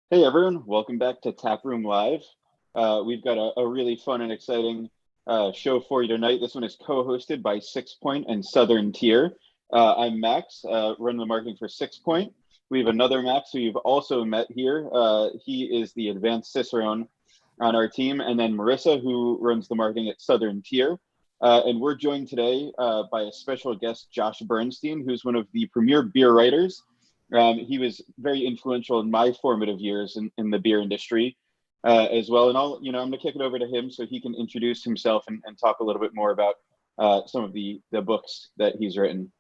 Hey everyone, welcome back to Taproom Live. We've got a really fun and exciting show for you tonight. This one is co-hosted by Sixpoint and Southern Tier. I'm Max, running the marketing for Sixpoint. We have another Max who you've also met here. He is the advanced Cicerone on our team, and then Marissa, who runs the marketing at Southern Tier. And we're joined today by a special guest, Josh Bernstein, who's one of the premier beer writers. He was very influential in my formative years in the beer industry as well. And I'm gonna kick it over to him so he can introduce himself and talk a little bit more about some of the books that he's written.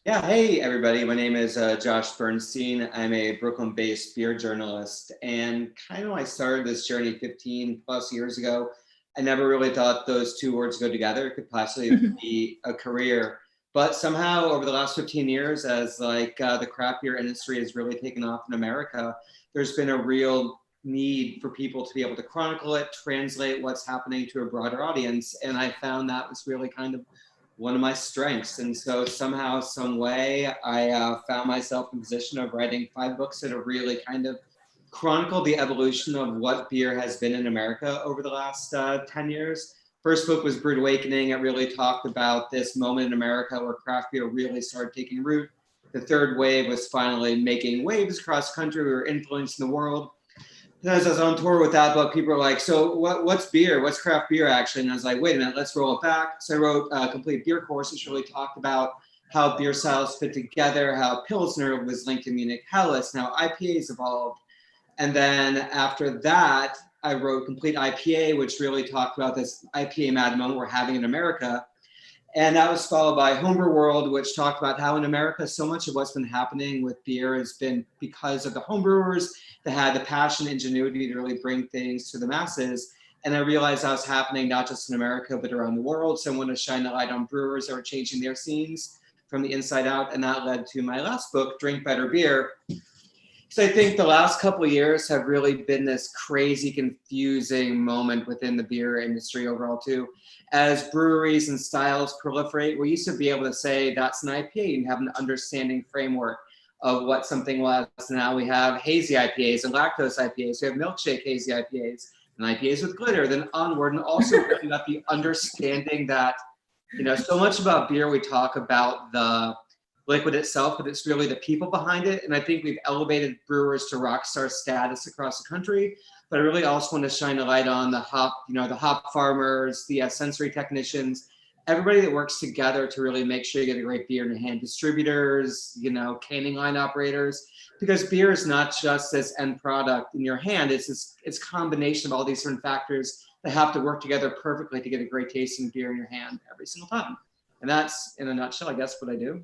Yeah, hey everybody. My name is Josh Bernstein. I'm a Brooklyn-based beer journalist, and I started this journey 15 plus years ago. I never really thought those two words go together. It could possibly be a career. But somehow over the last 15 years, as the craft beer industry has really taken off in America, there's been a real need for people to be able to chronicle it, translate what's happening to a broader audience. And I found that was really kind of one of my strengths. And so somehow, some way, I found myself in a position of writing 5 books that have really kind of chronicled the evolution of what beer has been in America over the last 10 years. First book was Brewed Awakening. It really talked about this moment in America where craft beer really started taking root. The third wave was finally making waves across the country. We were influencing the world. And as I was on tour with that book, people were like, so what's beer? What's craft beer actually? And I was like, wait a minute, let's roll it back. So I wrote a complete beer course, which really talked about how beer styles fit together, how Pilsner was linked to Munich Helles, and how IPAs evolved. And then after that, I wrote Complete IPA, which really talked about this IPA mad moment we're having in America. And that was followed by Homebrew World, which talked about how in America, so much of what's been happening with beer has been because of the homebrewers that had the passion and ingenuity to really bring things to the masses. And I realized that was happening not just in America, but around the world. So I wanted to shine a light on brewers that were changing their scenes from the inside out. And that led to my last book, Drink Better Beer. So I think the last couple of years have really been this crazy, confusing moment within the beer industry overall too. As breweries and styles proliferate, we used to be able to say that's an IPA and have an understanding framework of what something was. Now we have hazy IPAs and lactose IPAs. We have milkshake hazy IPAs and IPAs with glitter, then onward. And also we got the understanding that, so much about beer, we talk about the liquid itself, but it's really the people behind it. And I think we've elevated brewers to rock star status across the country. But I really also want to shine a light on the hop farmers, the sensory technicians, everybody that works together to really make sure you get a great beer in your hand. Distributors, canning line operators, because beer is not just this end product in your hand. It's combination of all these different factors that have to work together perfectly to get a great tasting beer in your hand every single time. And that's, in a nutshell, I guess, what I do.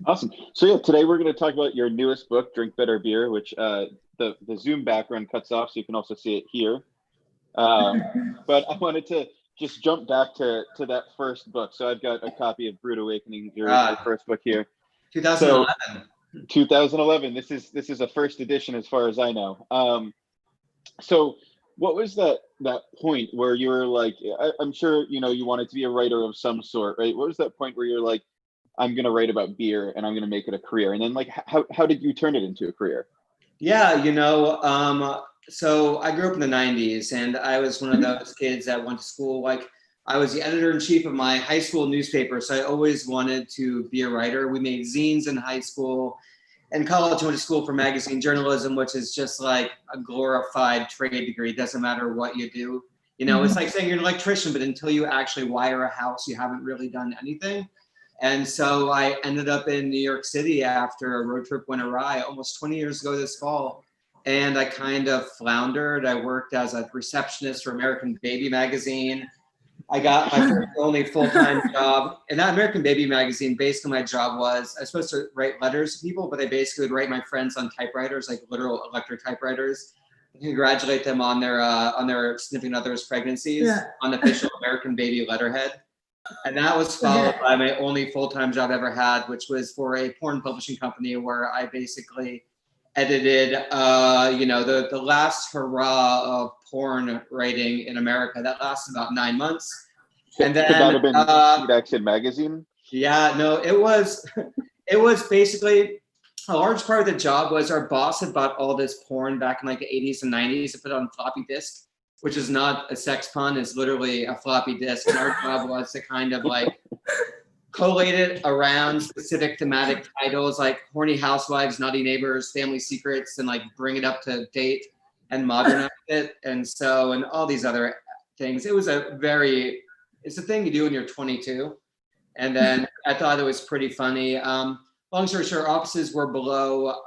Awesome. So yeah, today we're going to talk about your newest book, Drink Better Beer, which the Zoom background cuts off, so you can also see it here. But I wanted to just jump back to that first book. So I've got a copy of Brewed Awakening, your first book here. 2011. So, 2011. This is a first edition as far as I know. So what was that point where you were like, I'm sure you wanted to be a writer of some sort, right? What was that point where you're like, I'm gonna write about beer and I'm gonna make it a career? And then like how did you turn it into a career? Yeah, so I grew up in the 90s, and I was one of those kids that went to school. Like, I was the editor-in-chief of my high school newspaper, so I always wanted to be a writer. We made zines in high school. In college, I went to school for magazine journalism, which is just like a glorified trade degree. It doesn't matter what you do. It's like saying you're an electrician, but until you actually wire a house, you haven't really done anything. And so I ended up in New York City after a road trip went awry almost 20 years ago this fall. And I kind of floundered. I worked as a receptionist for American Baby magazine. I got my first only full-time job. In that American Baby magazine, basically my job was, I was supposed to write letters to people, but I basically would write my friends on typewriters, like literal electric typewriters, and congratulate them on their significant other's pregnancies, unofficial American Baby letterhead. And that was followed by my only full-time job I ever had, which was for a porn publishing company where I basically edited, the last hurrah of porn writing in America. That lasted about 9 months. And then, could that have been Seed Action magazine? Yeah, no, it was basically, a large part of the job was our boss had bought all this porn back in like the 80s and 90s and put it on floppy disk, which is not a sex pun, it's literally a floppy disk. And our job was to kind of like collate it around specific thematic titles like Horny Housewives, Naughty Neighbors, Family Secrets, and like bring it up to date and modernize it. And all these other things. It's a thing you do when you're 22. And then I thought it was pretty funny. Long story short, offices were below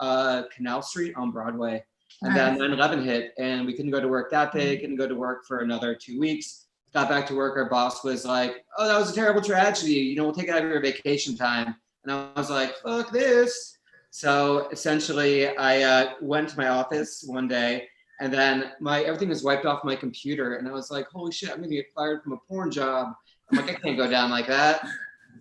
Canal Street on Broadway. And then 9/11 hit and we couldn't go to work that day, couldn't go to work for another 2 weeks. Got back to work, our boss was like, oh, that was a terrible tragedy. We'll take it out of your vacation time. And I was like, fuck this. So essentially I went to my office one day and then everything was wiped off my computer. And I was like, holy shit, I'm gonna get fired from a porn job. I'm like, I can't go down like that.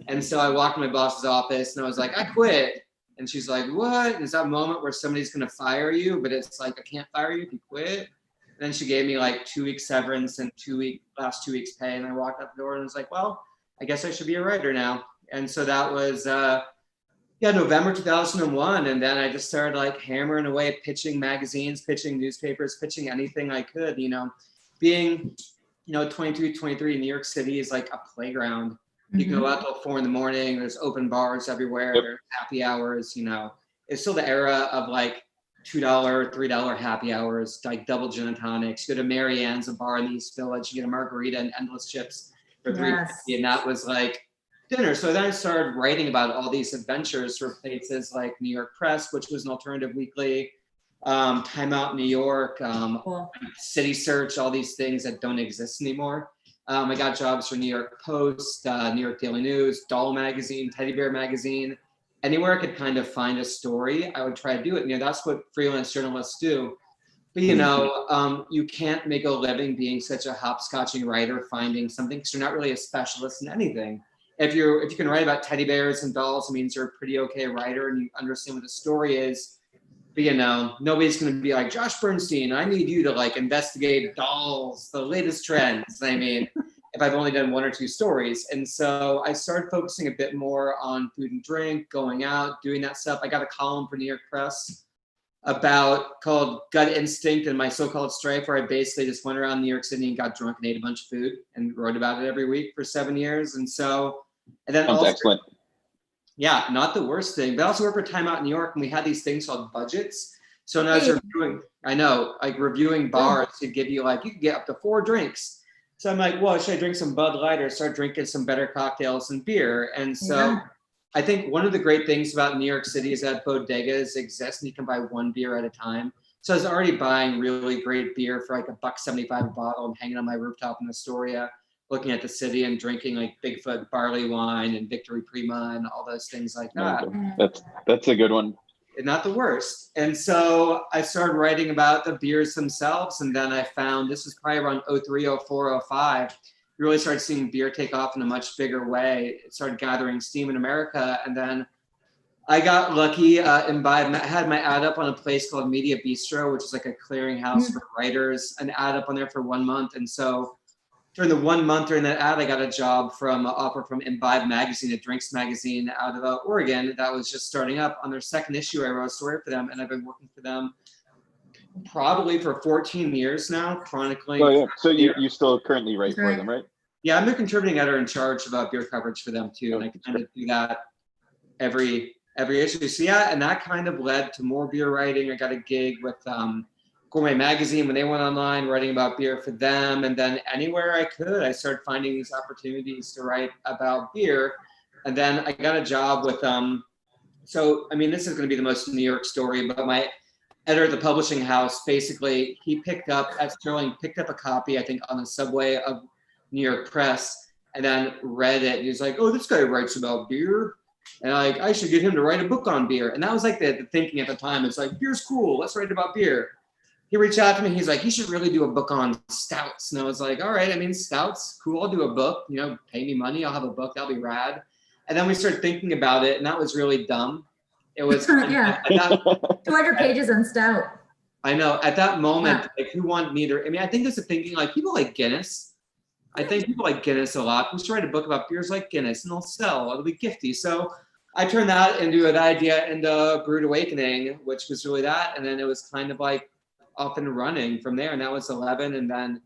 And so I walked to my boss's office and I was like, I quit. And she's like, what? And it's that moment where somebody's gonna fire you, but it's like, I can't fire you if you quit. And then she gave me like 2 weeks severance and last 2 weeks pay. And I walked out the door and was like, well, I guess I should be a writer now. And so that was, November 2001. And then I just started like hammering away, pitching magazines, pitching newspapers, pitching anything I could, being, 22, 23 in New York City is like a playground. You can go out till 4 a.m. There's open bars everywhere. There's happy hours, It's still the era of like $2, $3 happy hours, like double gin and tonics. You go to Mary Ann's, a bar in the East Village, you get a margarita and endless chips for $3.50, and that was like dinner. So then I started writing about all these adventures for places like New York Press, which was an alternative weekly, Time Out New York, City Search, all these things that don't exist anymore. I got jobs for New York Post, New York Daily News, Doll Magazine, Teddy Bear Magazine. Anywhere I could kind of find a story, I would try to do it. That's what freelance journalists do. But you can't make a living being such a hopscotching writer, finding something, because you're not really a specialist in anything. If you can write about teddy bears and dolls, it means you're a pretty okay writer and you understand what the story is. But nobody's going to be like, Josh Bernstein, I need you to like investigate dolls, the latest trends. If I've only done 1 or 2 stories. And so I started focusing a bit more on food and drink, going out, doing that stuff. I got a column for New York Press called Gut Instinct and My So-Called Strife, where I basically just went around New York City and got drunk and ate a bunch of food and wrote about it every week for 7 years. And then Sounds excellent. Yeah, not the worst thing. But I also worked for Time Out New York, and we had these things called budgets. So when I was reviewing bars, to give you you could get up to 4 drinks. So I'm like, well, should I drink some Bud Light or start drinking some better cocktails and beer? And so I think one of the great things about New York City is that bodegas exist and you can buy 1 beer at a time. So I was already buying really great beer for like $1.75 a bottle and hanging on my rooftop in Astoria, looking at the city and drinking like Bigfoot barley wine and Victory Prima and all those things like that. That's a good one. Not the worst. And so I started writing about the beers themselves. And then I found, this was probably around 03, 04, 05, you really started seeing beer take off in a much bigger way. It started gathering steam in America. And then I got lucky. I had my ad up on a place called Media Bistro, which is like a clearinghouse for writers, an ad up on there for 1 month. And so during the 1 month during that ad, I got a job from offer from Imbibe magazine, a drinks magazine out of Oregon that was just starting up. On their second issue, I wrote a story for them, and I've been working for them probably for 14 years now, chronicling. Oh yeah, so you still currently write for them, right? Yeah, I'm the contributing editor in charge about beer coverage for them too, and I kind of do that every issue. So yeah, and that kind of led to more beer writing. I got a gig with Gourmet Magazine when they went online, writing about beer for them. And then anywhere I could, I started finding these opportunities to write about beer. And then I got a job with, this is going to be the most New York story, but my editor at the publishing house, basically, he picked up a copy, I think, on the subway of New York Press, and then read it. And he was like, oh, this guy writes about beer. And I should get him to write a book on beer. And that was like the thinking at the time. It's like, beer's cool, let's write about beer. He reached out to me. He's like, you should really do a book on stouts. And I was like, all right, stouts, cool. I'll do a book, pay me money. I'll have a book. That'll be rad. And then we started thinking about it. And that was really dumb. It was 200 pages on stout. I know. At that moment, who wanted me to, I think there's a thinking people like Guinness. I think people like Guinness a lot. We should write a book about beers like Guinness and they'll sell. It'll be gifty. So I turned that idea into Brewed Awakening, which was really that. And then it was kind of like up and running from there. And that was 11. And then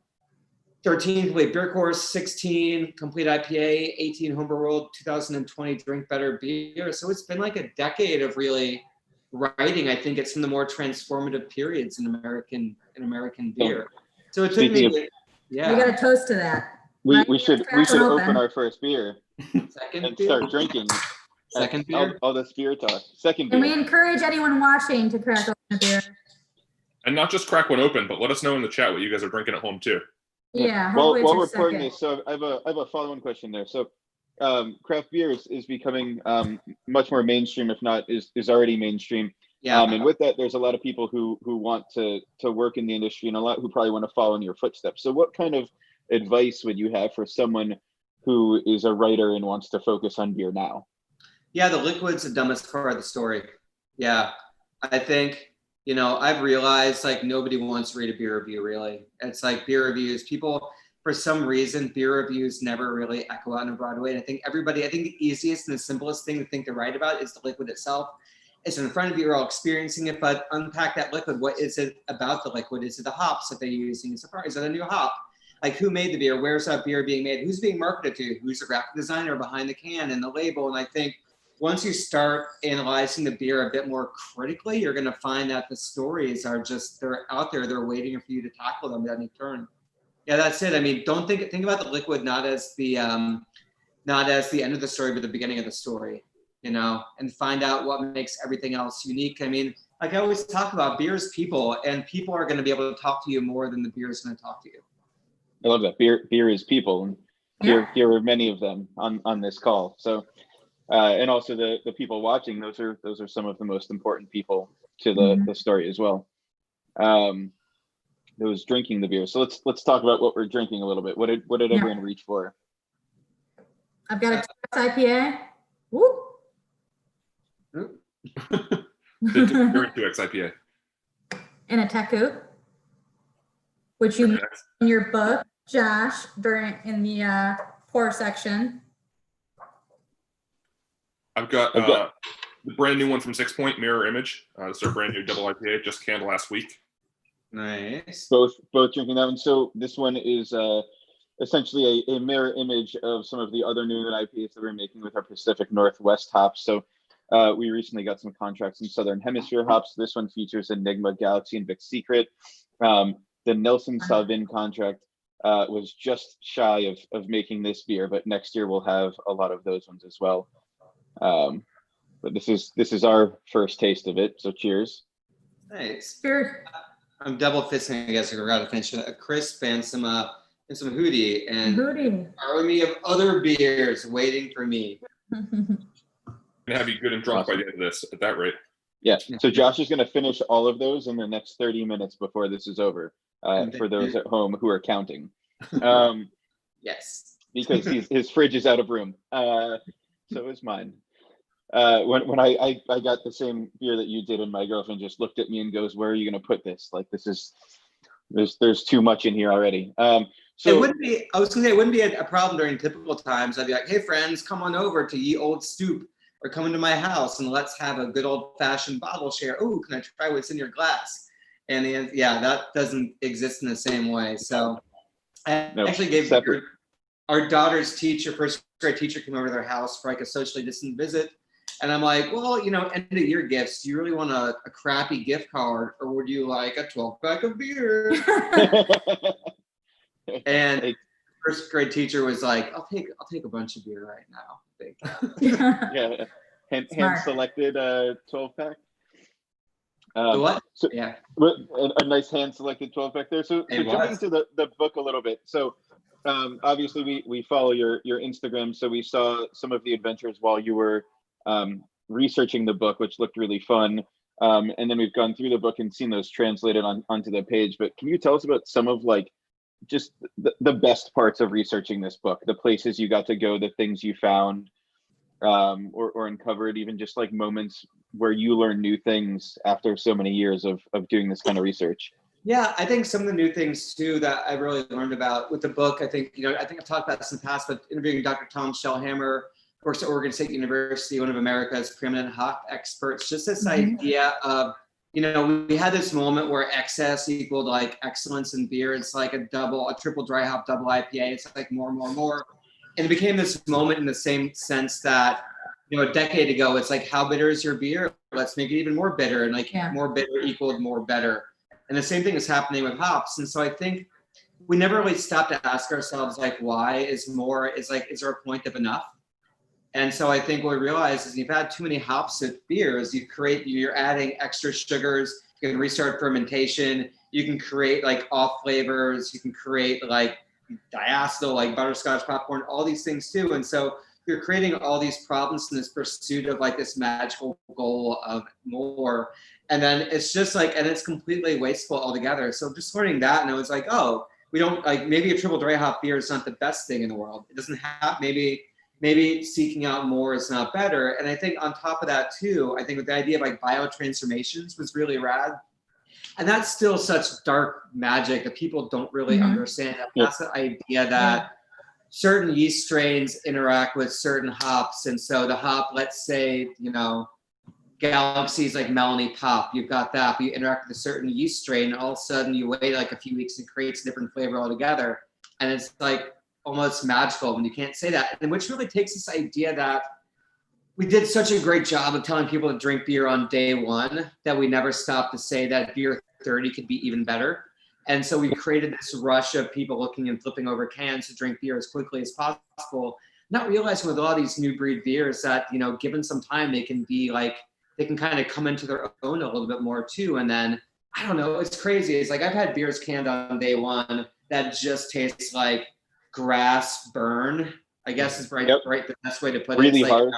13, complete beer course, 16, complete IPA, 18, homebrew world, 2020, drink better beer. So it's been like a decade of really writing. I think it's from the more transformative periods in American beer. So it took me, yeah. We got to toast to that. We should open our first beer and start drinking. Second beer? All this beer talk. Second beer. And we encourage anyone watching to crack open a beer. And not just crack one open, but let us know in the chat what you guys are drinking at home too. Yeah. While we're pouring this, so I have a follow-on question there. So craft beer is becoming much more mainstream, if not is already mainstream. Yeah. And with that, there's a lot of people who want to work in the industry, and a lot who probably want to follow in your footsteps. So what kind of advice would you have for someone who is a writer and wants to focus on beer now? Yeah, the liquid's the dumbest part of the story. Yeah, I think, I've realized like nobody wants to read a beer review really. It's like beer reviews, people, for some reason, beer reviews never really echo out in a broad way. And I think the easiest and the simplest thing to think to write about is the liquid itself. It's in front of you, you're all experiencing it, but unpack that liquid. What is it about the liquid? Is it the hops that they're using? Is it a new hop? Like who made the beer? Where's that beer being made? Who's being marketed to? Who's the graphic designer behind the can and the label? And I think once you start analyzing the beer a bit more critically, you're going to find that the stories are they're out there. They're waiting for you to tackle them at any turn. Yeah, that's it. I mean, don't think about the liquid not as the end of the story, but the beginning of the story, and find out what makes everything else unique. I mean, like I always talk about, beer is people, and people are going to be able to talk to you more than the beer is going to talk to you. I love that. Beer is people, and here are many of them on this call. So, and also the people watching, those are some of the most important people to the story as well. Those drinking the beer. So let's talk about what we're drinking a little bit. What did everyone reach for? I've got a IPA. Woo. The 2X IPA. And a Taku, which you mentioned in your book, Josh, in the pour section. I've got the brand new one from Sixpoint, Mirror Image. It's our brand new double IPA, just canned last week. Nice. Both drinking that one. So this one is essentially a mirror image of some of the other New England IPAs that we're making with our Pacific Northwest hops. So we recently got some contracts in Southern Hemisphere hops. This one features Enigma, Galaxy, and Vic Secret. The Nelson Sauvin contract was just shy of making this beer, but next year we'll have a lot of those ones as well. But this is our first taste of it. So cheers. Nice. Cheers. I'm double fisting. I guess I forgot to finish a crisp and some hootie and an army of other beers waiting for me. And have you good and drunk by the end of this at that rate. Yeah. So Josh is going to finish all of those in the next 30 minutes before this is over. For those at home who are counting. Yes. Because his fridge is out of room. So is mine. When I got the same beer that you did, and my girlfriend just looked at me and goes, "Where are you going to put this? Like there's too much in here already." So it wouldn't be. I was going to say it wouldn't be a problem during typical times. I'd be like, "Hey friends, come on over to Ye Old Stoop, or come into my house and let's have a good old fashioned bottle share. Oh, can I try what's in your glass?" And that doesn't exist in the same way. So I actually gave our daughter's teacher, first grade teacher, came over to their house for like a socially distant visit. And I'm like, well, end of year gifts, do you really want a crappy gift card, or would you like a 12-pack of beer? And first grade teacher was like, I'll take a bunch of beer right now. Thank you. Yeah, hand selected 12-pack. What? So, yeah, a nice hand selected 12-pack there. So jumping into the book a little bit. So obviously we follow your Instagram, so we saw some of the adventures while you were researching the book, which looked really fun. And then we've gone through the book and seen those translated onto the page. But can you tell us about some of just the best parts of researching this book, the places you got to go, the things you found or uncovered, even just like moments where you learn new things after so many years of doing this kind of research? Yeah, I think some of the new things too that I really learned about with the book, I think I've talked about this in the past, but interviewing Dr. Tom Shellhammer works at Oregon State University, one of America's preeminent hop experts. Just this idea of, you know, we had this moment where excess equaled like excellence in beer. It's like a triple dry hop, double IPA. It's like more and more and more. And it became this moment in the same sense that, you know, a decade ago, it's like, how bitter is your beer? Let's make it even more bitter. And like more bitter equaled more better. And the same thing is happening with hops. And so I think we never really stopped to ask ourselves, like, why is there a point of enough? And so I think what we realize is you've had too many hops with beers, you're adding extra sugars, you can restart fermentation, you can create like off flavors, you can create like diacetyl, like butterscotch popcorn, all these things too. And so you're creating all these problems in this pursuit of like this magical goal of more. And then it's just like, and it's completely wasteful altogether. So just learning that, and I was like, oh, we don't like, maybe a triple dry hop beer is not the best thing in the world. It doesn't have, maybe seeking out more is not better. And I think on top of that too, I think with the idea of like biotransformations was really rad. And that's still such dark magic that people don't really understand. That's the idea that certain yeast strains interact with certain hops. And so the hop, let's say, you know, galaxies like Melanie Pop, you've got that, but you interact with a certain yeast strain, all of a sudden you wait like a few weeks and it creates a different flavor altogether. And it's like almost magical when you can't say that. And which really takes this idea that we did such a great job of telling people to drink beer on day one that we never stopped to say that beer 30 could be even better. And so we created this rush of people looking and flipping over cans to drink beer as quickly as possible, not realizing with a lot of these new breed beers that, you know, given some time, they can be like, they can kind of come into their own a little bit more too. And then, I don't know, it's crazy. It's like, I've had beers canned on day one that just tastes like grass burn, I guess is right, right the best way to put it. Really it's like, harsh.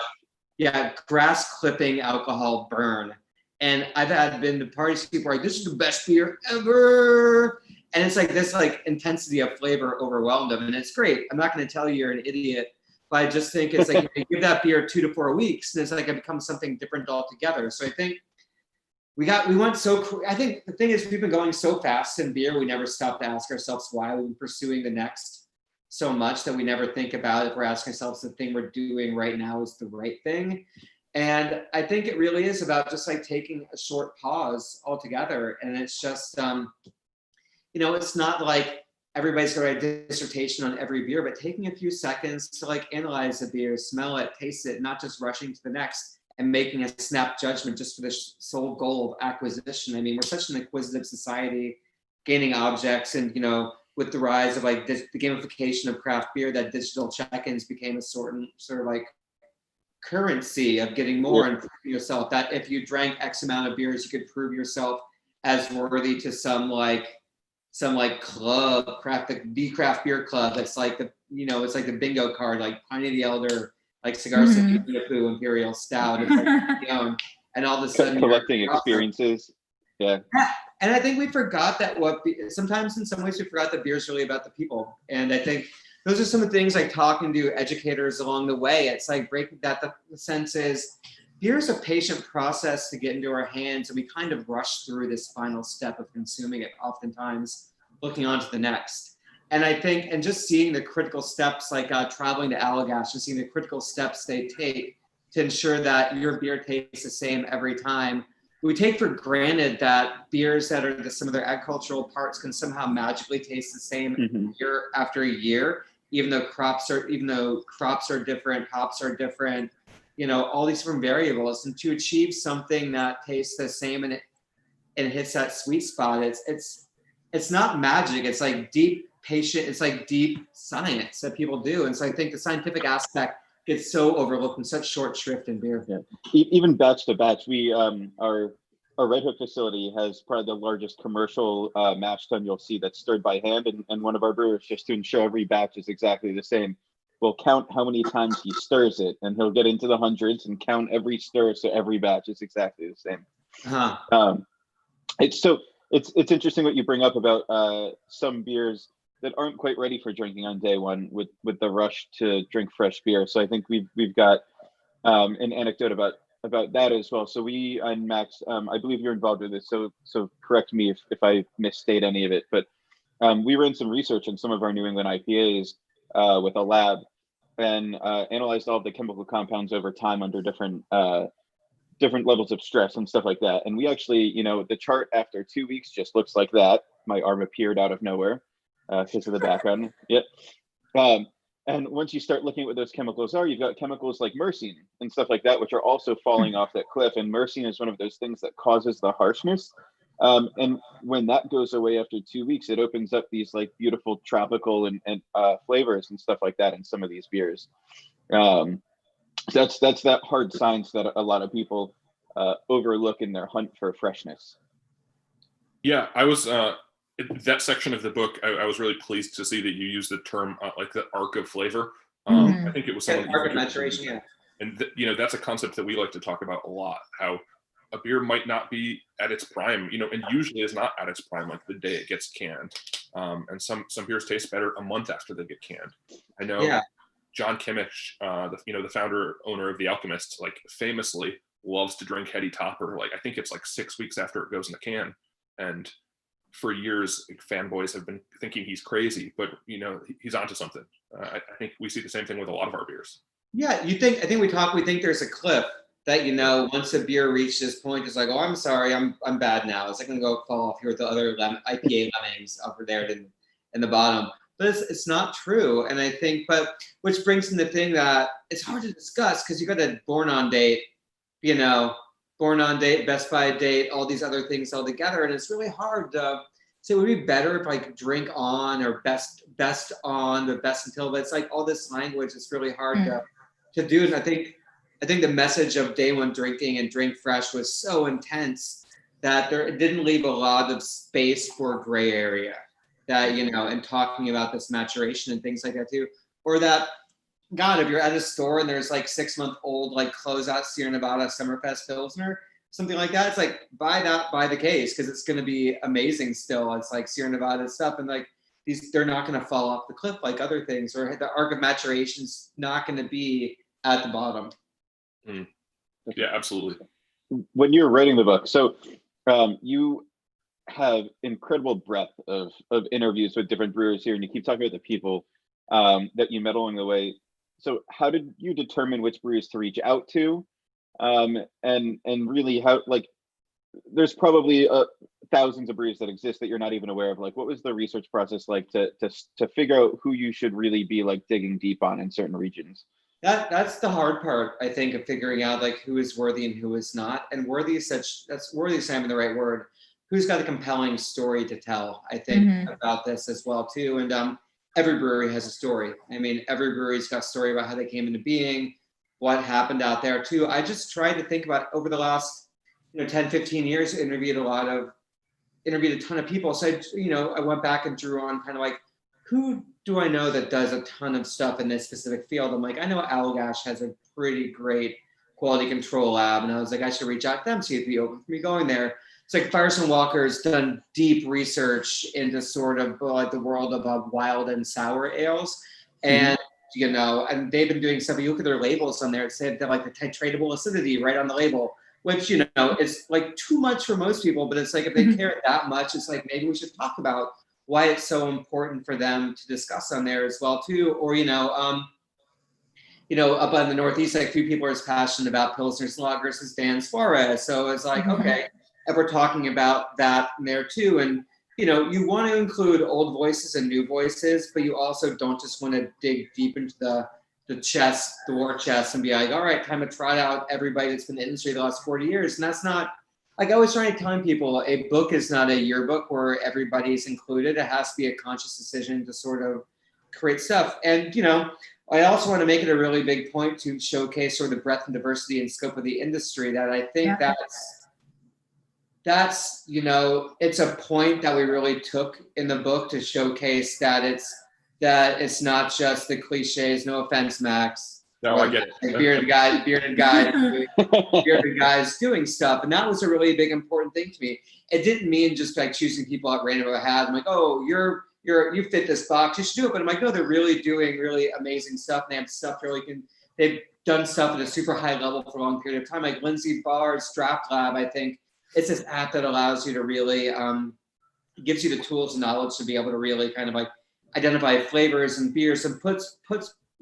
Yeah, grass clipping alcohol burn. And I've been to parties, people are like, this is the best beer ever. And it's like this like intensity of flavor overwhelmed them. And it's great. I'm not going to tell you you're an idiot, but I just think it's like, you give that beer 2 to 4 weeks, and it's like it becomes something different altogether. So I think I think the thing is we've been going so fast in beer, we never stop to ask ourselves why we've been pursuing the next so much that we never think about if we're asking ourselves the thing we're doing right now is the right thing. And I think it really is about just like taking a short pause altogether. And it's just, you know, it's not like everybody's going to write a dissertation on every beer, but taking a few seconds to like analyze a beer, smell it, taste it, not just rushing to the next and making a snap judgment just for the sole goal of acquisition. I mean, we're such an acquisitive society, gaining objects, and, you know, with the rise of like the gamification of craft beer, that digital check-ins became a sort of like currency of getting more and proving yourself, that if you drank X amount of beers, you could prove yourself as worthy to some club, the craft beer club. That's like the, you know, it's like the bingo card, like Pliny the Elder, like Cigar City, Imperial Stout, it's like, you know, and all of a sudden collecting experiences. Yeah. And I think we forgot that sometimes in some ways we forgot that beer is really about the people. And I think those are some of the things like talking to educators along the way. It's like breaking that the sense is beer is a patient process to get into our hands, and we kind of rush through this final step of consuming it, oftentimes looking on to the next. And I think, and just seeing the critical steps, like traveling to Allagash, just seeing the critical steps they take to ensure that your beer tastes the same every time. We take for granted that beers that are some of their agricultural parts can somehow magically taste the same year after year, even though crops are different, hops are different, you know, all these different variables. And to achieve something that tastes the same and it hits that sweet spot, it's not magic. It's like deep patient. It's like deep science that people do. And so I think the scientific aspect gets so overlooked in such short shrift in beer. Yeah. Even batch to batch, we our Red Hook facility has probably the largest commercial mash tun you'll see that's stirred by hand, and one of our brewers, just to ensure every batch is exactly the same, will count how many times he stirs it, and he'll get into the hundreds and count every stir, so every batch is exactly the same. It's interesting what you bring up about some beers that aren't quite ready for drinking on day one with the rush to drink fresh beer. So I think we've got an anecdote about that as well. So we and Max, I believe you're involved with this, so correct me if I misstate any of it, but we ran some research on some of our New England IPAs with a lab and analyzed all of the chemical compounds over time under different levels of stress and stuff like that. And we actually, you know, the chart after 2 weeks just looks like that. My arm appeared out of nowhere because of the background. Yep. And once you start looking at what those chemicals are, you've got chemicals like myrcene and stuff like that, which are also falling off that cliff. And myrcene is one of those things that causes the harshness. And when that goes away after 2 weeks, it opens up these like beautiful tropical and flavors and stuff like that in some of these beers. That's that hard science that a lot of people overlook in their hunt for freshness. Yeah, I was that section of the book. I was really pleased to see that you used the term like the arc of flavor. I think it was something arc of maturation. Yeah, and you know, that's a concept that we like to talk about a lot. How a beer might not be at its prime, you know, and usually is not at its prime like the day it gets canned. And some beers taste better a month after they get canned. I know. Yeah. John Kimmich, the founder owner of The Alchemist, like famously loves to drink Heady Topper. Like I think it's like 6 weeks after it goes in the can, and for years fanboys have been thinking he's crazy, but you know he's onto something. I think we see the same thing with a lot of our beers. Yeah, I think we think there's a cliff that, you know, once a beer reaches this point, it's like, oh, I'm sorry, I'm bad now. It's like gonna go fall off here with the other IPA lemmings over there in the bottom. But it's not true. And I think, but which brings in the thing that it's hard to discuss because you got a born on date, Best By date, all these other things all together. And it's really hard to say, would it be better if I could drink on or best on or best until, but it's like all this language, it's really hard to do. And I think the message of day one drinking and drink fresh was so intense that it didn't leave a lot of space for gray area. That, you know, and talking about this maturation and things like that too. Or that, God, if you're at a store and there's like 6-month-old like closeout Sierra Nevada Summerfest Pilsner, something like that, it's like buy the case because it's going to be amazing still. It's like Sierra Nevada stuff, and like they're not going to fall off the cliff like other things, or the arc of maturation's not going to be at the bottom. Yeah, absolutely. When you were writing the book, so you have incredible breadth of interviews with different brewers here, and you keep talking about the people that you met along the way. So how did you determine which brewers to reach out to, and really how, like, there's probably thousands of brewers that exist that you're not even aware of. Like, what was the research process like to figure out who you should really be like digging deep on in certain regions? That's the hard part, I think, of figuring out like who is worthy and who is not. And worthy is having the right word. Who's got a compelling story to tell, I think, about this as well, too. And every brewery has a story. I mean, every brewery's got a story about how they came into being, what happened out there, too. I just tried to think about over the last, 10, 15 years, interviewed a ton of people. So, I went back and drew on kind of like, who do I know that does a ton of stuff in this specific field? I'm like, I know Allagash has a pretty great quality control lab. And I was like, I should reach out to them, see if it'd be open for me going there. It's like Firestone Walker's done deep research into sort of like the world of wild and sour ales. And, and they've been doing stuff. You look at their labels on there, it said that like the titratable acidity right on the label, which, is like too much for most people, but it's like, if they care that much, it's like, maybe we should talk about why it's so important for them to discuss on there as well too. Or, up in the Northeast, like few people are as passionate about Pilsners, Lagers as Dan Suarez. So it's like, okay, if we're talking about that in there too. And, you want to include old voices and new voices, but you also don't just want to dig deep into the war chest and be like, all right, time to trot out everybody that's been in the industry the last 40 years. And that's not, like I was trying to tell people, a book is not a yearbook where everybody's included. It has to be a conscious decision to sort of create stuff. And, I also want to make it a really big point to showcase sort of the breadth and diversity and scope of the industry, that I think that's, it's a point that we really took in the book to showcase that it's not just the cliches, no offense, Max. No, I get it. Bearded guys doing stuff. And that was a really big, important thing to me. It didn't mean just like choosing people at random of a hat. I'm like, oh, you fit this box, you should do it. But I'm like, no, they're really doing really amazing stuff. They have stuff they've done stuff at a super high level for a long period of time. Like Lindsay Barr's Draft Lab, I think it's this app that allows you to really, gives you the tools and knowledge to be able to really kind of like identify flavors and beers and puts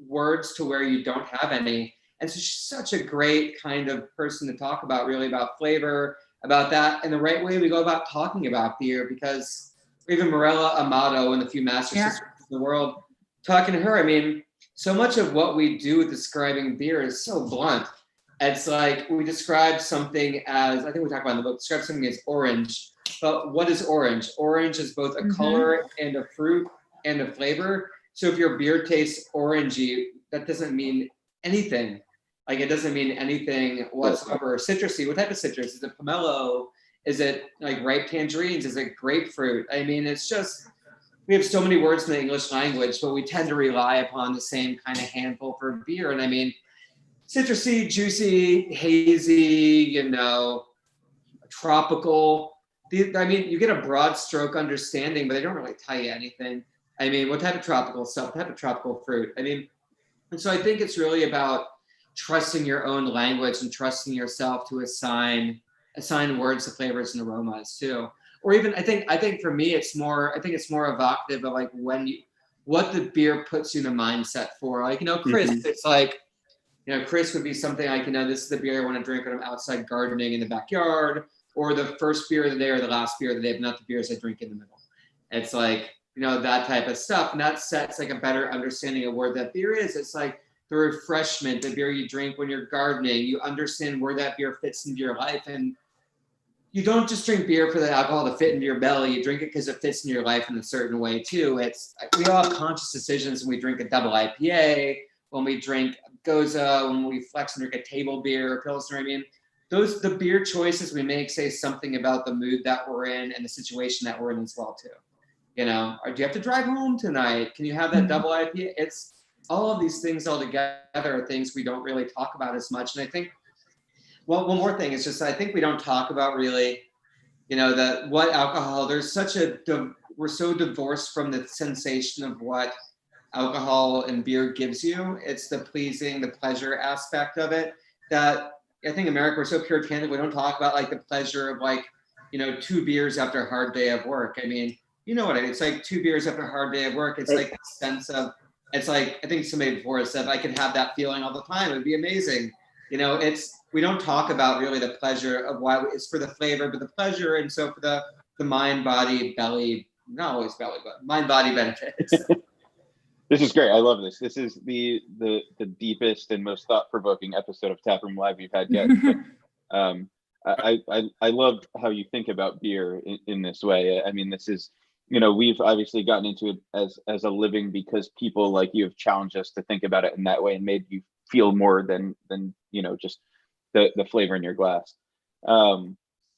words to where you don't have any. And so she's such a great kind of person to talk about, really, about flavor, about that, and the right way we go about talking about beer, because even Morella Amato and the few master sisters in the world, talking to her, I mean, so much of what we do with describing beer is so blunt. It's like we describe something as, I think we talk about in the book, describe something as orange, but what is orange? Orange is both a color and a fruit and a flavor. So if your beer tastes orangey, that doesn't mean anything. Like, it doesn't mean anything whatsoever. Citrusy, what type of citrus? Is it pomelo? Is it like ripe tangerines? Is it grapefruit? I mean, it's just, we have so many words in the English language, but we tend to rely upon the same kind of handful for beer. And I mean, citrusy, juicy, hazy, tropical. I mean, you get a broad stroke understanding, but they don't really tell you anything. I mean, what type of tropical stuff, what type of tropical fruit? I mean, and so I think it's really about trusting your own language and trusting yourself to assign words to flavors and aromas too. Or even, I think for me, it's more evocative of like what the beer puts you in a mindset for. Like, Chris, it's like, Chris would be something like, this is the beer I want to drink when I'm outside gardening in the backyard, or the first beer of the day or the last beer of the day, but not the beers I drink in the middle. It's like, that type of stuff. And that sets like a better understanding of where that beer is. It's like the refreshment, the beer you drink when you're gardening, you understand where that beer fits into your life. And you don't just drink beer for the alcohol to fit into your belly. You drink it because it fits in your life in a certain way too. We all have conscious decisions when we drink a double IPA, when we drink Goza, when we flex and drink a table beer or Pilsner. I mean, the beer choices we make say something about the mood that we're in and the situation that we're in as well too. Or do you have to drive home tonight? Can you have that double IPA? It's all of these things all together are things we don't really talk about as much. And I think, well, one more thing is just, I think we don't talk about really, what alcohol, we're so divorced from the sensation of what alcohol and beer gives you. It's the pleasure aspect of it that I think in America, we're so puritanic. We don't talk about like the pleasure of like, 2 beers after a hard day of work. I mean, you know what I mean? It's like 2 beers after a hard day of work. It's like the sense of, it's like, I think somebody before said, I could have that feeling all the time. It'd be amazing. We don't talk about really the pleasure of why it's for the flavor, but the pleasure. And so for the mind, body, belly, not always belly, but mind, body benefits. This is great. I love this. This is the deepest and most thought-provoking episode of Taproom Live we've had yet. I love how you think about beer in this way. I mean, this is, we've obviously gotten into it as a living because people like you have challenged us to think about it in that way and made you feel more than just the flavor in your glass.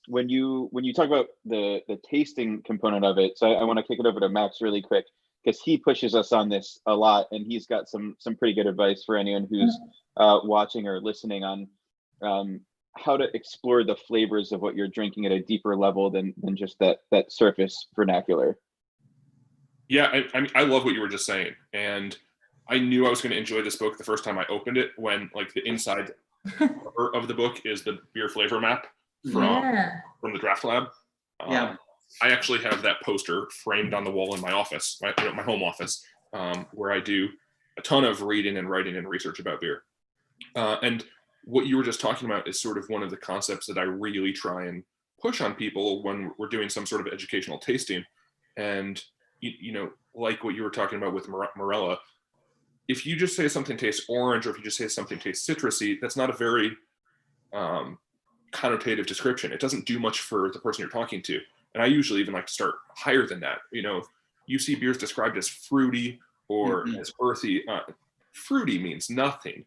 When you talk about the tasting component of it, so I want to kick it over to Max really quick, because he pushes us on this a lot, and he's got some pretty good advice for anyone who's watching or listening on how to explore the flavors of what you're drinking at a deeper level than just that surface vernacular. Yeah, I love what you were just saying, and I knew I was going to enjoy this book the first time I opened it, when like the inside cover of the book is the beer flavor map from the Draft Lab. I actually have that poster framed on the wall in my office, my home office, where I do a ton of reading and writing and research about beer. And what you were just talking about is sort of one of the concepts that I really try and push on people when we're doing some sort of educational tasting. And, like what you were talking about with Morella, if you just say something tastes orange, or if you just say something tastes citrusy, that's not a very connotative description. It doesn't do much for the person you're talking to. And I usually even like to start higher than that. You see beers described as fruity or as earthy. Fruity means nothing.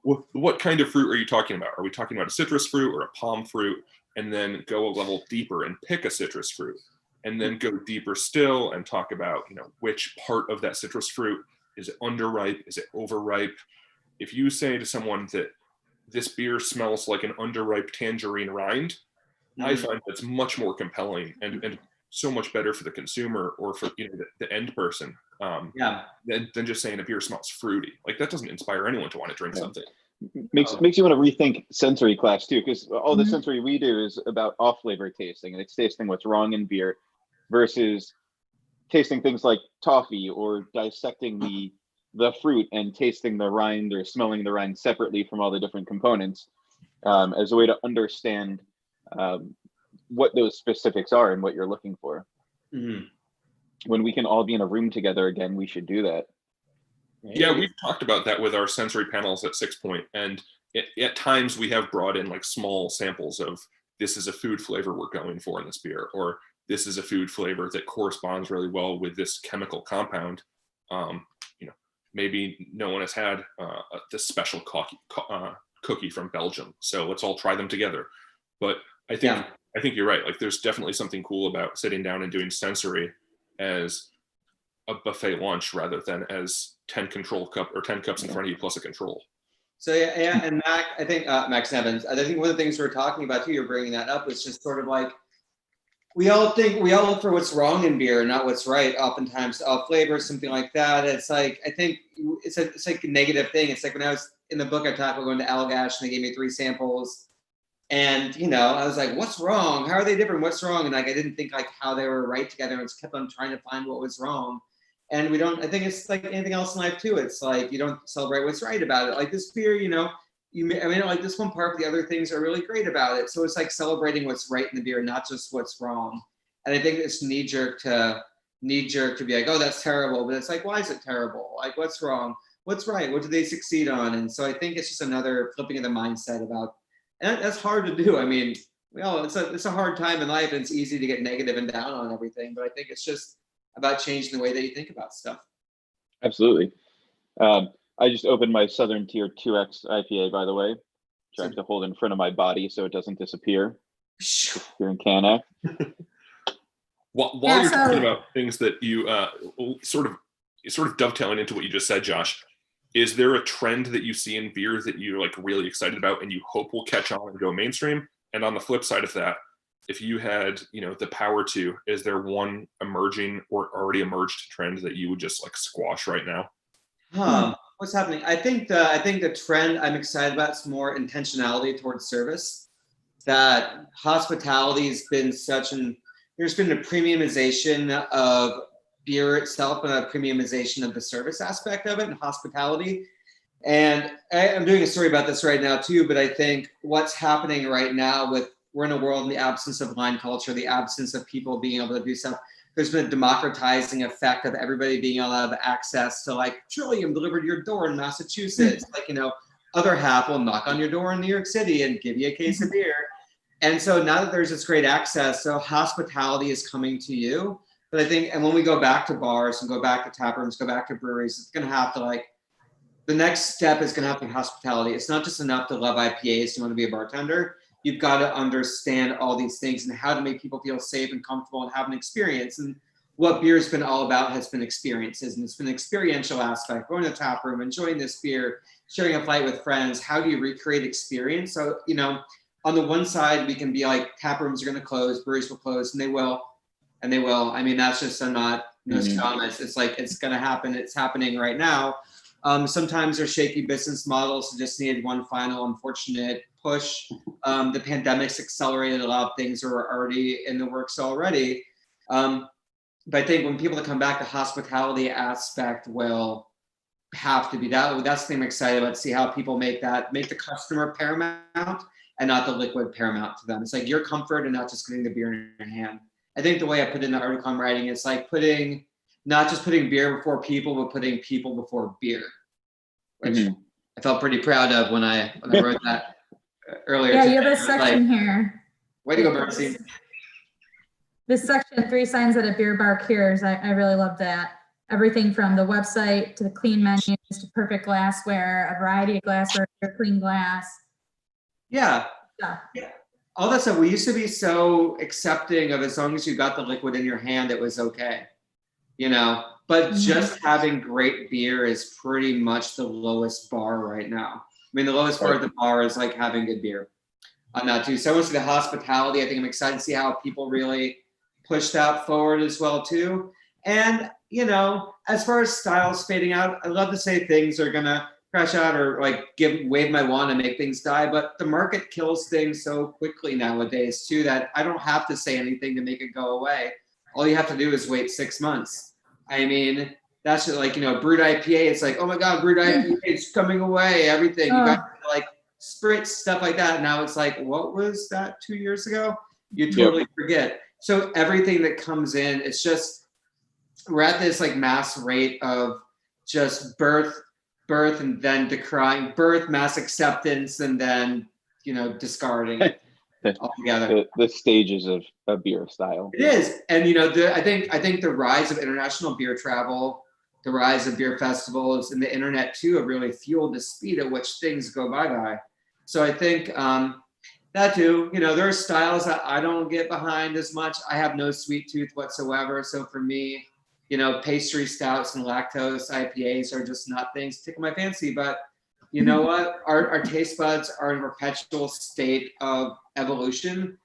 What kind of fruit are you talking about? Are we talking about a citrus fruit or a palm fruit? And then go a level deeper and pick a citrus fruit, and then go deeper still and talk about, which part of that citrus fruit, is it underripe? Is it overripe? If you say to someone that this beer smells like an underripe tangerine rind, I find that's much more compelling and so much better for the consumer, or for the end person, than just saying a beer smells fruity. Like, that doesn't inspire anyone to want to drink something. Makes you want to rethink sensory class too, because all the sensory we do is about off flavor tasting, and it's tasting what's wrong in beer versus tasting things like toffee, or dissecting the fruit and tasting the rind or smelling the rind separately from all the different components, as a way to understand what those specifics are and what you're looking for. Mm-hmm. When we can all be in a room together again, we should do that. Yeah, we've talked about that with our sensory panels at Sixpoint, and at times we have brought in like small samples of, this is a food flavor we're going for in this beer, or this is a food flavor that corresponds really well with this chemical compound. Maybe no one has had this special cookie from Belgium, so let's all try them together. But I think you're right. Like, there's definitely something cool about sitting down and doing sensory as a buffet lunch rather than as 10 cups in front of you plus a control. So yeah, and Mac, I think Max Evans, I think one of the things we're talking about too, you're bringing that up, is just sort of like, we all look for what's wrong in beer, not what's right. Oftentimes, flavor, something like that. It's like, I think it's like a negative thing. It's like when I was in the book, I talked about going to Allagash and they gave me 3 samples, and I was like, what's wrong? How are they different? What's wrong? And like, I didn't think like how they were right together, and kept on trying to find what was wrong. And we don't, I think it's like anything else in life too. It's like, you don't celebrate what's right about it. Like this beer, like this one part, but the other things are really great about it. So it's like celebrating what's right in the beer, not just what's wrong. And I think it's knee jerk to be like, oh, that's terrible. But it's like, why is it terrible? Like, what's wrong? What's right? What did they succeed on? And so I think it's just another flipping of the mindset about, and that's hard to do. I mean, it's a hard time in life, and it's easy to get negative and down on everything. But I think it's just about changing the way that you think about stuff. Absolutely. I just opened my Southern Tier 2X IPA, by the way, which I have to hold in front of my body so it doesn't disappear here in Canada. While you're talking about things that you sort of dovetailing into what you just said, Josh, is there a trend that you see in beer that you're like really excited about and you hope will catch on and go mainstream? And on the flip side of that, if you had, the power to, is there one emerging or already emerged trend that you would just like squash right now? What's happening? I think the trend I'm excited about is more intentionality towards service. That hospitality has been there's been a premiumization of beer itself and a premiumization of the service aspect of it and hospitality. And I'm doing a story about this right now too, but I think what's happening right now we're in a world in the absence of line culture, the absence of people being able to do stuff. There's been a democratizing effect of everybody being able to have access to like Trillium delivered to your door in Massachusetts. Like, other half will knock on your door in New York City and give you a case of beer. And so now that there's this great access, so hospitality is coming to you. But I think, and when we go back to bars and go back to tap rooms, go back to breweries, it's going to have to the next step is going to have to be hospitality. It's not just enough to love IPAs, to want to be a bartender. You've got to understand all these things and how to make people feel safe and comfortable and have an experience. And what beer's been all about has been experiences, and it's been an experiential aspect. Going to the tap room, enjoying this beer, sharing a flight with friends. How do you recreate experience? So, on the one side, we can be like, tap rooms are going to close, breweries will close, and they will. I mean, that's just not comments. It's like, it's going to happen. It's happening right now. Sometimes there's shaky business models, so just needed one final unfortunate push. The pandemic's accelerated a lot of things that were already in the works already. But I think when people come back, the hospitality aspect will have to be that. That's the thing I'm excited about, to see how people make the customer paramount and not the liquid paramount to them. It's like your comfort and not just getting the beer in your hand. I think the way I put in the article I'm writing, it's like not just putting beer before people, but putting people before beer, which I felt pretty proud of when I wrote that earlier. Yeah, you have a section here. Way to go, Bernstein. This section, 3 signs that a beer bar cures. I really love that. Everything from the website to the clean menus to perfect glassware, a variety of glassware, clean glass. Yeah. All that stuff. We used to be so accepting of, as long as you got the liquid in your hand, it was okay. But just having great beer is pretty much the lowest bar right now. I mean, the lowest bar at the bar is like having good beer on that too. So I want to see the hospitality. I think I'm excited to see how people really push that forward as well too. And, as far as styles fading out, I love to say things are going to crash out or like wave my wand and make things die. But the market kills things so quickly nowadays too, that I don't have to say anything to make it go away. All you have to do is wait 6 months. I mean, that's like, brewed IPA. It's like, oh my God, brewed IPA is coming away. Everything you got like spritz, stuff like that. Now it's like, what was that 2 years ago? You totally forget. So everything that comes in, it's just, we're at this like mass rate of just birth, and then decrying, birth, mass acceptance, and then, discarding altogether. The stages of a beer style. It is. And, I think the rise of international beer travel, the rise of beer festivals, and the internet too have really fueled the speed at which things go by. So I think that too, there are styles that I don't get behind as much. I have no sweet tooth whatsoever. So for me, pastry stouts and lactose IPAs are just not things tickle my fancy. But you know what? Our taste buds are in a perpetual state of evolution.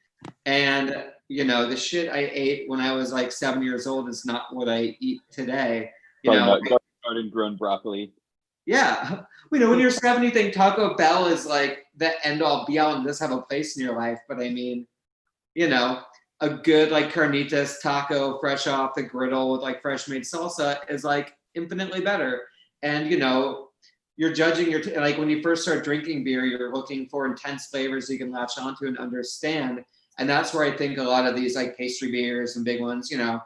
And, the shit I ate when I was like 7 years old is not what I eat today. Garden grown broccoli. Yeah. When you're 7, you think Taco Bell is like the end all be all and does have a place in your life. But I mean, a good like carnitas taco fresh off the griddle with like fresh made salsa is like infinitely better. And, you're judging like when you first start drinking beer, you're looking for intense flavors you can latch onto and understand. And that's where I think a lot of these like pastry beers and big ones, a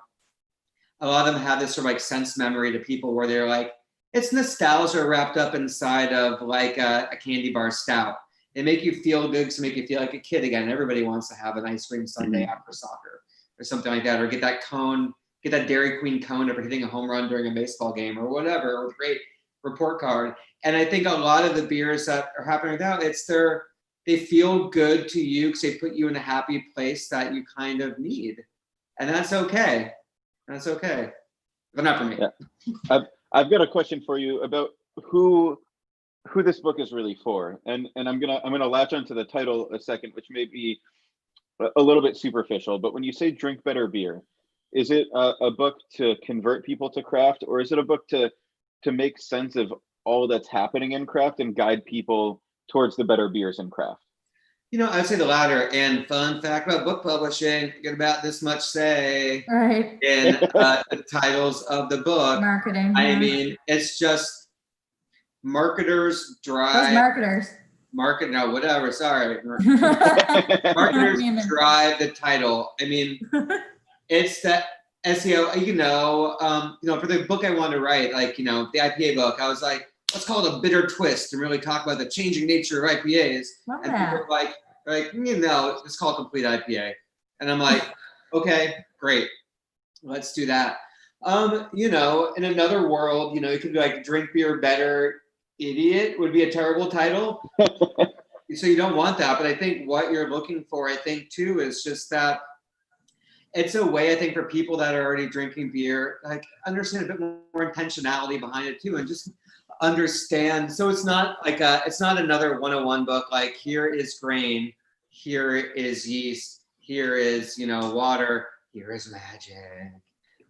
lot of them have this sort of like sense memory to people where they're like, it's nostalgia wrapped up inside of like a candy bar stout. They make you feel good to make you feel like a kid again. Everybody wants to have an ice cream sundae after soccer or something like that, or get that cone, get that Dairy Queen cone after hitting a home run during a baseball game or whatever, or a great report card. And I think a lot of the beers that are happening now, they feel good to you because they put you in a happy place that you kind of need. And that's okay. That's okay. But not for me. Yeah. I've got a question for you about who this book is really for. And I'm gonna latch onto the title a second, which may be a little bit superficial, but when you say drink better beer, is it a book to convert people to craft, or is it a book to make sense of all that's happening in craft and guide people towards the better beers in craft? I'd say the latter. And fun fact about book publishing, you get about this much say Right. in the titles of the book. Marketing. I mean, it's just marketers drive. Those marketers. Whatever. Sorry. Marketers drive the title. I mean, it's that SEO, for the book I wanted to write, like, the IPA book, I was like, let's call it a bitter twist and really talk about the changing nature of IPAs. Love and that. people are like, let's call it complete IPA. And I'm like, okay, great. Let's do that. In another world, it could be like drink beer better, idiot would be a terrible title. So you don't want that. But I think what you're looking for, I think too, is just that it's a way, I think, for people that are already drinking beer, like understand a bit more intentionality behind it too, and just understand. So it's not like it's not another 101 book. Like, here is grain, here is yeast, here is, water, here is magic,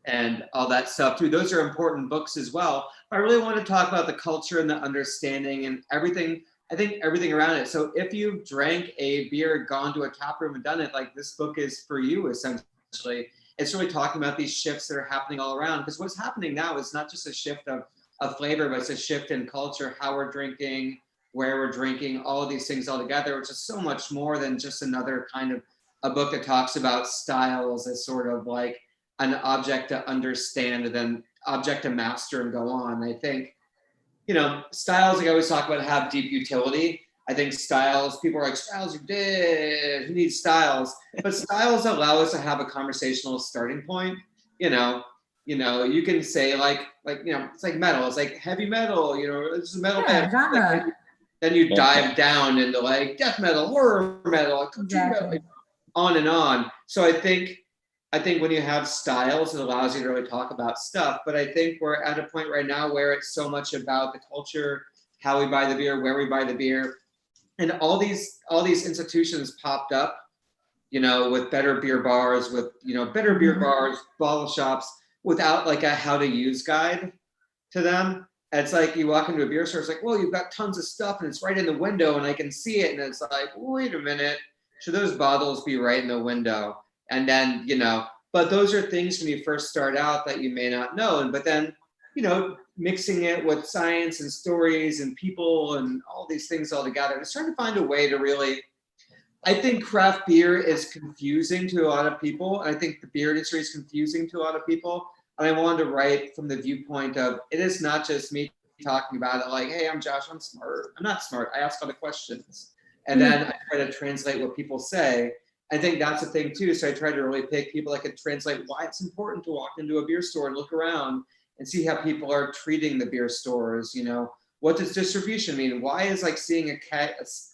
and all that stuff too. Those are important books as well. I really want to talk about the culture and the understanding and everything. I think everything around it. So if you've drank a beer, gone to a tap room and done it, like this book is for you, essentially. It's really talking about these shifts that are happening all around, because what's happening now is not just a shift of flavor, but it's a shift in culture, how we're drinking, where we're drinking, all of these things all together, which is so much more than just another kind of a book that talks about styles as sort of like an object to understand and then object to master and go on. I think, styles, like I always talk about, have deep utility. I think styles, people are like, styles are dead, who needs styles? But styles allow us to have a conversational starting point. You can say like, it's like metal, it's like heavy metal, it's a metal band. Like, then you dive down into like death metal, horror metal, like, on and on. So I think when you have styles, it allows you to really talk about stuff. But I think we're at a point right now where it's so much about the culture, how we buy the beer, where we buy the beer. And all these institutions popped up, with better beer bars, bottle shops, without like a how to use guide to them. And it's like you walk into a beer store, it's like, well, you've got tons of stuff and it's right in the window and I can see it. And it's like, wait a minute, should those bottles be right in the window? And then, but those are things when you first start out that you may not know. But then mixing it with science and stories and people and all these things all together. Just trying to find a way to really, I think craft beer is confusing to a lot of people. I think the beer industry is confusing to a lot of people. And I wanted to write from the viewpoint of, it is not just me talking about it like, hey, I'm Josh, I'm smart. I'm not smart. I ask all the questions. And then I try to translate what people say. I think that's the thing too. So I try to really pick people that can translate why it's important to walk into a beer store and look around and see how people are treating the beer stores. What does distribution mean? Why is like seeing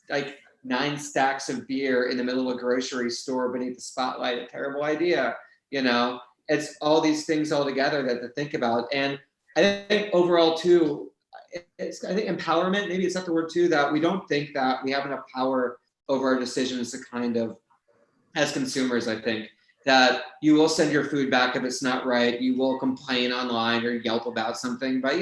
like 9 stacks of beer in the middle of a grocery store beneath the spotlight a terrible idea? It's all these things all together that to think about. And I think overall too, I think empowerment, maybe it's not the word too, that we don't think that we have enough power over our decisions to kind of, as consumers, I think that you will send your food back if it's not right. You will complain online or Yelp about something, but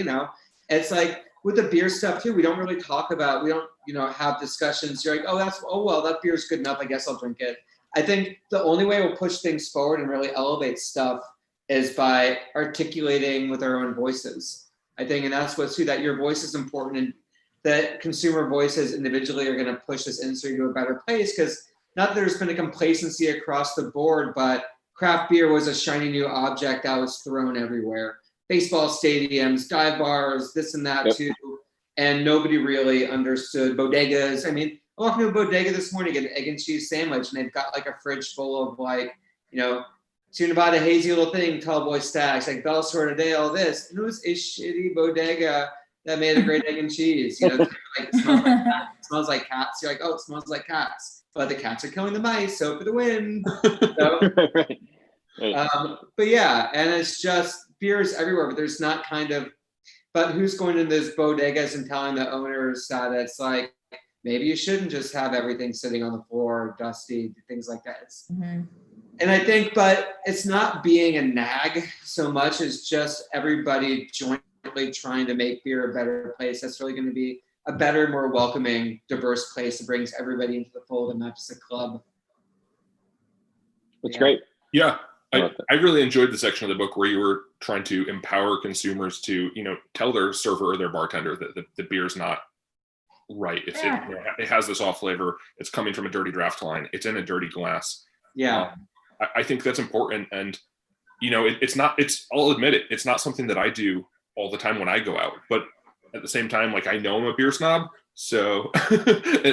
it's like with the beer stuff too, we don't really talk about, we don't, have discussions. You're like, oh, well, that beer's good enough. I guess I'll drink it. I think the only way we'll push things forward and really elevate stuff is by articulating with our own voices. I think, and that's what's too, that your voice is important and that consumer voices individually are going to push this industry to a better place. Because not that there's been a complacency across the board, but craft beer was a shiny new object that was thrown everywhere. Baseball stadiums, dive bars, this and that too. And nobody really understood bodegas. I mean, I walked into a bodega this morning, get an egg and cheese sandwich, and they've got like a fridge full of like, soon about a hazy little thing, tall boy stacks, like Bell Sort of Day, all this. And it was a shitty bodega that made a great egg and cheese. It smells like cats. You're like, oh, it smells like cats. But the cats are killing the mice, so for the win. Right. But yeah, and it's just beers everywhere, but there's not but who's going into those bodegas and telling the owners that it's like, maybe you shouldn't just have everything sitting on the floor, dusty, things like that. And I think, but it's not being a nag so much as just everybody jointly trying to make beer a better place. That's really going to be a better, more welcoming, diverse place that brings everybody into the fold and not just a club. That's great. Yeah. I really enjoyed the section of the book where you were trying to empower consumers to, tell their server or their bartender that the beer's not right. It has this off flavor. It's coming from a dirty draft line. It's in a dirty glass. Yeah. I think that's important. And, I'll admit it, it's not something that I do all the time when I go out, but at the same time, like I know I'm a beer snob. So,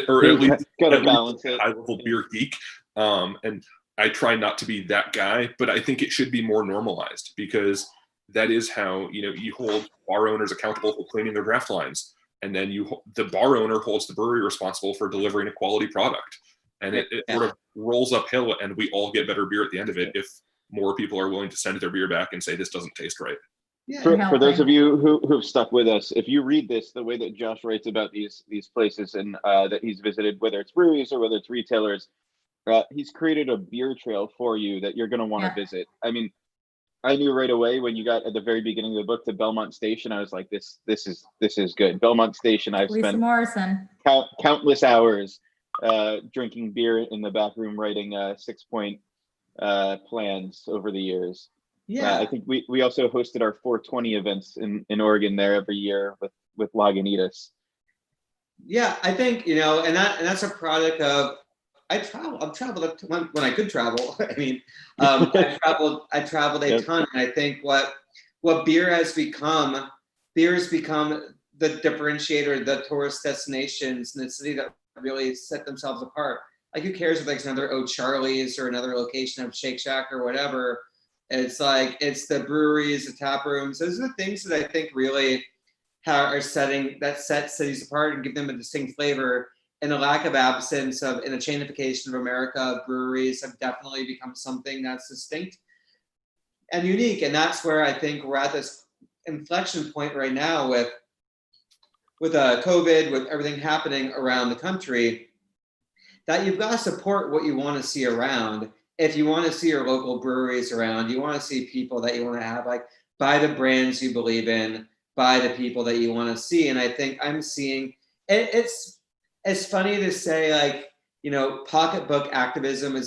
or at least gotta balance it. High level beer geek. And I try not to be that guy, but I think it should be more normalized because that is how, you hold bar owners accountable for cleaning their draft lines. And then the bar owner holds the brewery responsible for delivering a quality product. And it sort of rolls uphill and we all get better beer at the end of it if more people are willing to send their beer back and say, this doesn't taste right. Yeah, for those of you who've stuck with us, if you read this, the way that Josh writes about these places and that he's visited, whether it's breweries or whether it's retailers, he's created a beer trail for you that you're going to want to visit. I mean, I knew right away when you got at the very beginning of the book to Belmont Station, I was like, this is good. Belmont Station, I've Lisa spent Morrison. countless hours drinking beer in the back room, writing Sixpoint plans over the years. Yeah, I think we also hosted our 420 events in Oregon there every year with Lagunitas. Yeah, I think and that's a product of I've traveled when I could travel. I mean, I traveled a ton, and I think what beer has become the differentiator, the tourist destinations in the city that really set themselves apart. Like, who cares if like another O'Charlie's or another location of Shake Shack or whatever? It's like, it's the breweries, the tap rooms. Those are the things that I think really set cities apart and give them a distinct flavor. And the lack of absence in the chainification of America, breweries have definitely become something that's distinct and unique. And that's where I think we're at this inflection point right now with COVID, with everything happening around the country, that you've got to support what you want to see around. If you want to see your local breweries around, you want to see people that you want to have, like, buy the brands you believe in, buy the people that you want to see. And I think I'm seeing it's funny to say, like, pocketbook activism it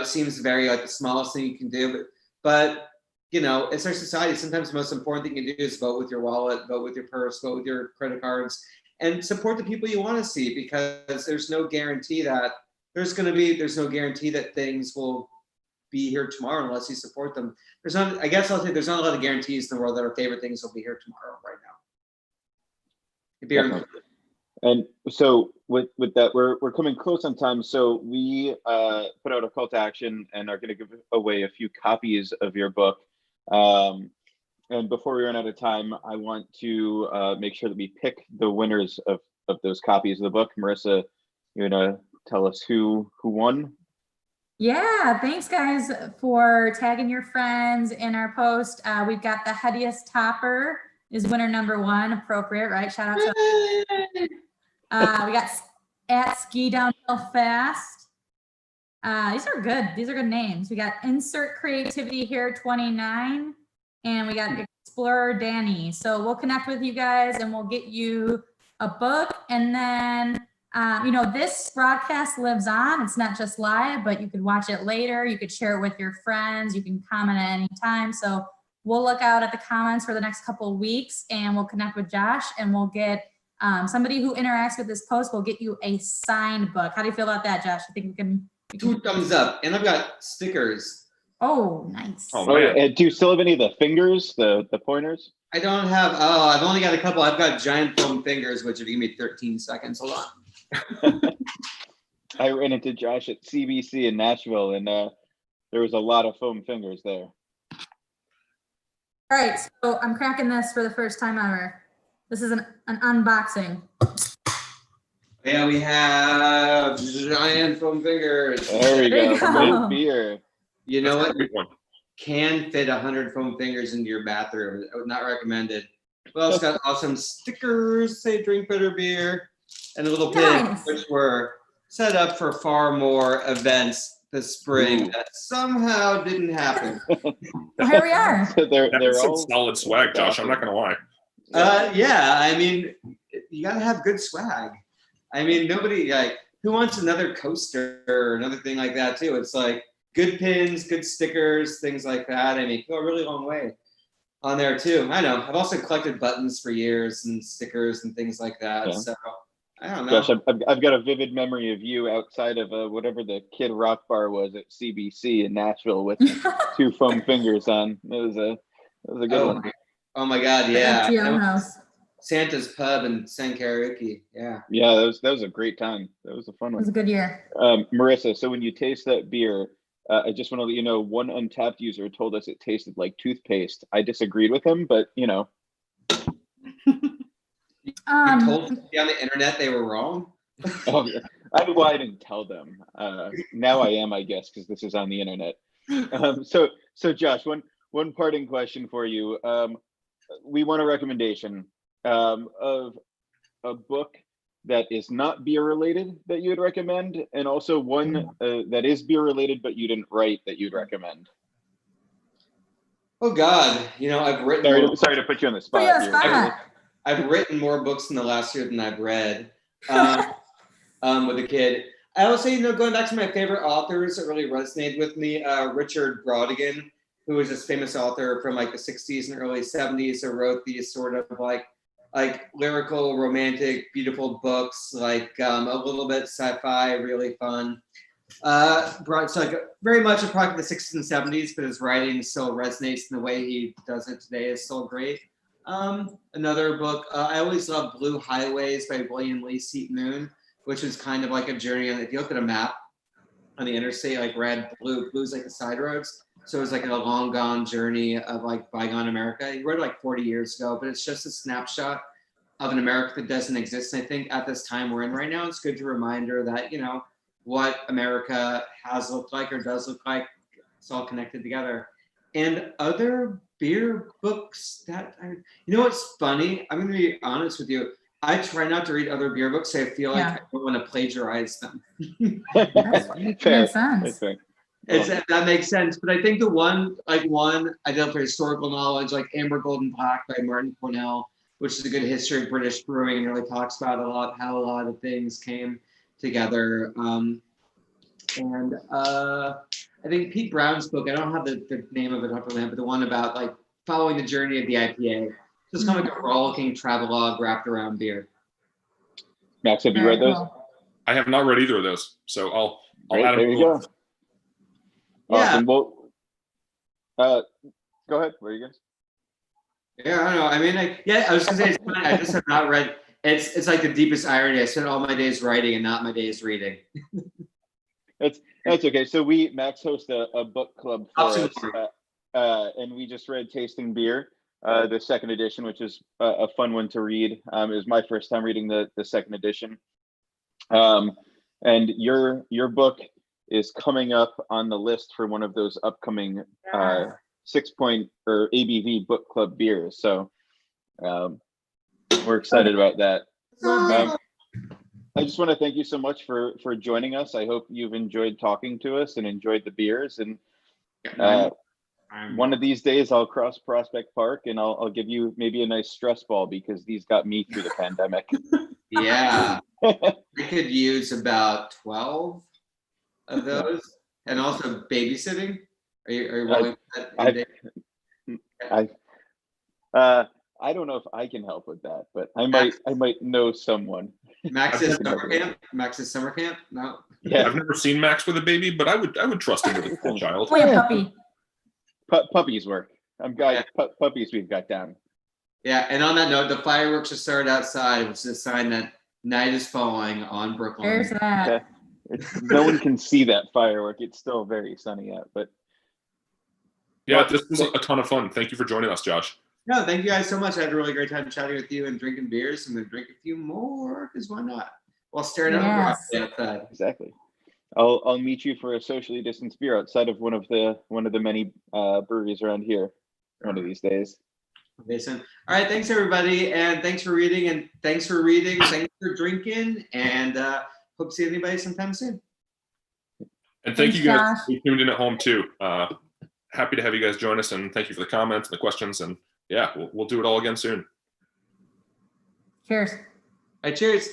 seems very like the smallest thing you can do, but you know, it's our society. Sometimes the most important thing you can do is vote with your wallet, vote with your purse, vote with your credit cards, and support the people you want to see, because there's no guarantee that there's no guarantee that things will be here tomorrow unless you support them. I guess I'll say there's not a lot of guarantees in the world that our favorite things will be here tomorrow right now. And so with that, we're coming close on time. So we put out a call to action and are going to give away a few copies of your book. And before we run out of time, I want to make sure that we pick the winners of those copies of the book. Marissa, you're gonna tell us who won? Yeah, thanks guys for tagging your friends in our post. We've got the headiest topper is winner number 1, appropriate, right? Shout out to we got at Ski Downhill Fast. These are good names. We got Insert Creativity here 29, and we got Explorer Danny. So we'll connect with you guys and we'll get you a book. And then you know, this broadcast lives on. It's not just live, but you could watch it later. You could share it with your friends. You can comment at any time. So we'll look out at the comments for the next couple of weeks, and we'll connect with Josh, and we'll get somebody who interacts with this post will get you a signed book. How do you feel about that, Josh? I think we can 2 thumbs up. And I've got stickers. Oh, nice. Oh, man. And do you still have any of the fingers, the pointers? I don't have, I've only got a couple. I've got giant foam fingers, which if you give me 13 seconds, hold on. I ran into Josh at CBC in Nashville, and there was a lot of foam fingers there. All right, so I'm cracking this for the first time ever. This is an unboxing. Yeah, we have giant foam fingers. There we There go. you go. Good beer. You know That's what? a great one. Can fit 100 foam fingers into your bathroom. I would not recommended. We also got awesome stickers, say drink better beer, and a little pin, Nice. which were set up for far more events this spring that somehow didn't happen. Well, here we are. So they're That's some all solid swag, Josh. I'm not gonna lie. Yeah, I mean, you gotta have good swag. I mean, nobody who wants another coaster or another thing like that too? It's like good pins, good stickers, things like that. I mean, go a really long way on there too. I know. I've also collected buttons for years and stickers and things like that. Yeah. So I don't know. Gosh, I've got a vivid memory of you outside of whatever the Kid Rock bar was at CBC in Nashville with 2 foam fingers on. That was a good one. Oh my God, yeah. FGL house. Santa's Pub and sang karaoke. Yeah. Yeah, that was a great time. That was a fun It was a one. good year. Marissa, so when you taste that beer, I just want to let you know, one Untapped user told us it tasted like toothpaste. I disagreed with him, but you know. You told me on the internet they were wrong? Oh, I didn't tell them. Now I am, I guess, because this is on the internet. So Josh, one parting question for you. We want a recommendation of a book that is not beer related that you would recommend, and also one that is beer related but you didn't write that you'd recommend. Oh God, you know, I've written. Sorry to put you on the spot. Put you on the here. spot. I've written more books in the last year than I've read with a kid. I also, you know, going back to my favorite authors that really resonated with me, Richard Brautigan, who was this famous author from like the 60s and early 70s, who wrote these sort of like lyrical, romantic, beautiful books, like a little bit sci-fi, really fun. It's like very much a product of the 60s and 70s, but his writing still resonates, and the way he does it today is still great. Another book, I always love Blue Highways by William Lee Seat-Moon, which is kind of like a journey on, if you look at a map on the interstate, like red, blue's like the side roads. So it's like a long gone journey of like bygone America. He wrote it like 40 years ago, but it's just a snapshot of an America that doesn't exist. And I think at this time we're in right now, it's good to reminder that, you know, what America has looked like or does look like, it's all connected together. And other beer books that you know what's funny? I'm going to be honest with you. I try not to read other beer books, so I feel like I don't want to plagiarize them. Fair. Makes sense. That's fair. That makes sense. But I think the one I did for historical knowledge, like Amber Golden Black by Martin Cornell, which is a good history of British brewing and really talks about how a lot of things came together. I think Pete Brown's book. I don't have the name of it up on hand, but the one about like following the journey of the IPA. Just kind of like a rollicking travelogue wrapped around beer. Max, have you read those? Cool. I have not read either of those, so I'll Great, add them. there you go. Yeah. Awesome. Well, go ahead. Where are you guys? Yeah, I don't know. I mean, I was gonna say it's funny. I just have not read. It's like the deepest irony. I spent all my days writing and not my days reading. That's okay. So Max hosts a book club for us, and we just read Tasting Beer, the second edition, which is a fun one to read. It was my first time reading the second edition. And your book is coming up on the list for one of those upcoming Sixpoint or ABV book club beers. So we're excited about that. I just want to thank you so much for joining us. I hope you've enjoyed talking to us and enjoyed the beers. And one of these days I'll cross Prospect Park and I'll give you maybe a nice stress ball because these got me through the pandemic. Yeah, I could use about 12 of those, and also babysitting. Are you willing to I don't know if I can help with that, but I might know someone. Max's summer camp? No. Yeah, I've never seen Max with a baby, but I would trust him with a small child. Oh, yeah, puppy. Puppies work. Puppies we've got down. Yeah, and on that note, the fireworks are started outside, which is a sign that night is falling on Brooklyn. There's that. No one can see that firework. It's still very sunny out, but Yeah, this was a ton of fun. Thank you for joining us, Josh. No, thank you guys so much. I had a really great time chatting with you and drinking beers. I'm going to drink a few more because why not? While staring out outside. Exactly. I'll meet you for a socially distanced beer outside of one of the many breweries around here one of these days. All right, thanks everybody, and thanks for reading, and thanks for drinking, and hope to see anybody sometime soon. And thank Thanks, you guys Josh. who tuned in at home too. Happy to have you guys join us, and thank you for the comments and the questions. And yeah, we'll do it all again soon. Cheers. All right, cheers.